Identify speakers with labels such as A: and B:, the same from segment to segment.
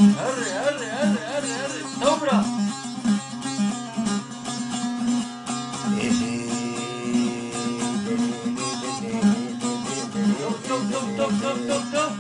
A: هري هري هري هري هري دبرة. دب دب دب دب دب دب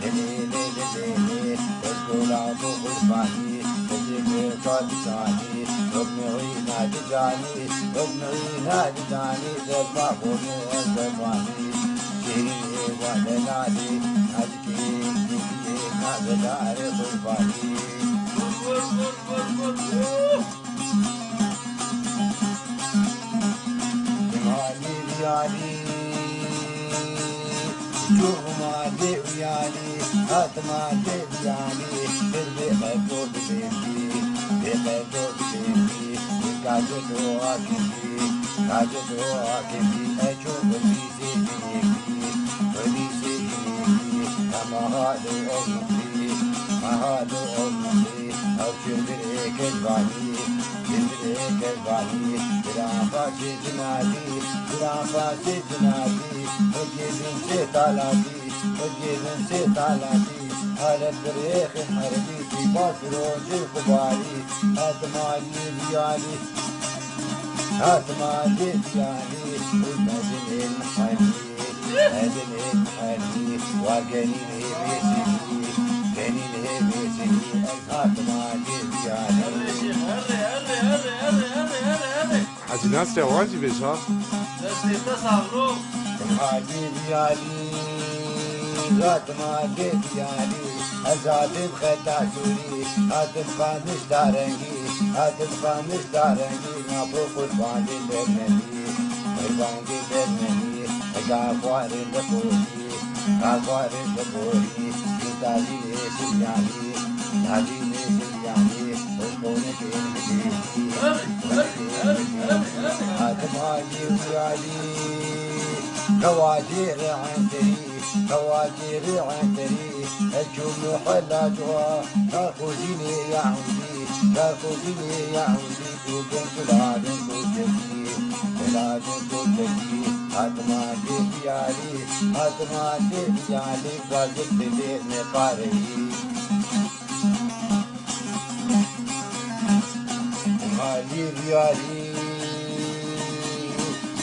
A: على الطريق الحربي في باسروج القبالي هاتمالي ديالي هاتمالي ديالي والمدن المحلي مدن المحلي وقليل بيسني قليل بيسني هاتمالي ديالي
B: حاجي ناس يا واجب ايش ها؟
A: هاتمالي ديالي هاتمالي ديالي أزادم خداسوري هاتم خامس دارنجي هاتم خامس دارنجي نابو قربان للمني قربان للمني أقافوار لقوري أقافوار لقوري يتالي سياني تالي سياني وشكونك إنجي هاتمالي ديالي كواجير عندي كواجير عندي الجم حلاجها كاخذيني يا عودي كاخذيني يا عودي كوكن كلادن كوكتي كلادن كوكتي هاتما ديالي هاتما ديالي قاعد تدير نقاري مالي ديالي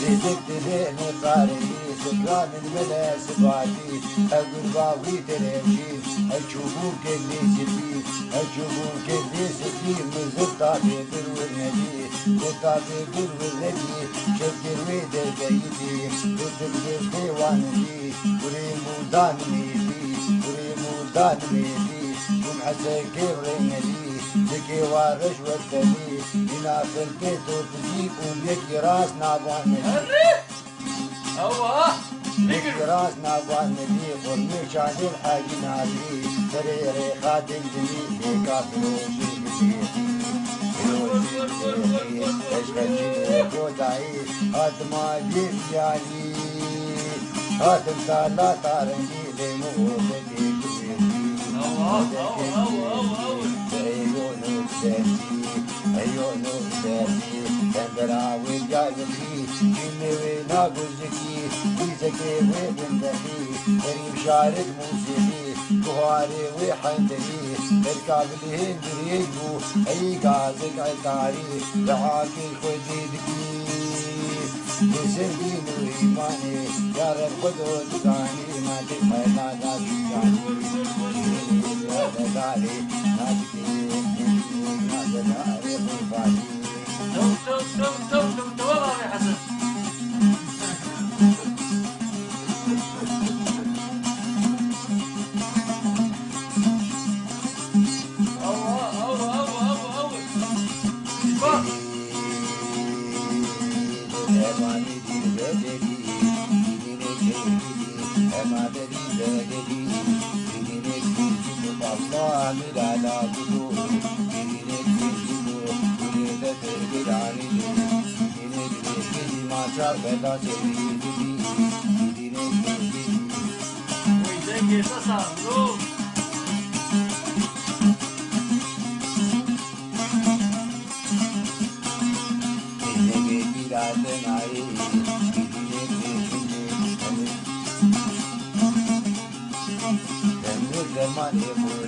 A: زيدك تدير نقاري سكران الملا سباتي أقول باوي ترمشي أشوفون كلي سبي أشوفون كلي سبي من زبطة بالورندي زبطة بالورندي شكر ويدر بيتي وتبدل ديوانتي وريمو دان ميدي وريمو دان ميدي ومحسكر رندي ذكي وارش والتلي هنا في البيت وتجيب وميكي راس نابواني راس نابوان نبي قرمي شادي الحاجي نابي سريري خادم جميل كافروشي بشيخي فروشي اشغلشي كوداي هاتما جيبياني هاتم تالا تارنجي لمغوبتي كبيرتي ايونو سيرتي ايونو سيرتي تندرا ويجازتي جيمي ويناغوزكي زكي وبندهي قريب شارد موسيقي كهاري وحندهي اركب الهندريجو اي قازق عكاري دعاكي خديدكي يسردين وإيماني يا رب قدوة ثاني ما تفعلنا ذاتي يا داري ناتكي نادر داري قرباني
C: تو والله يا حسن
A: Money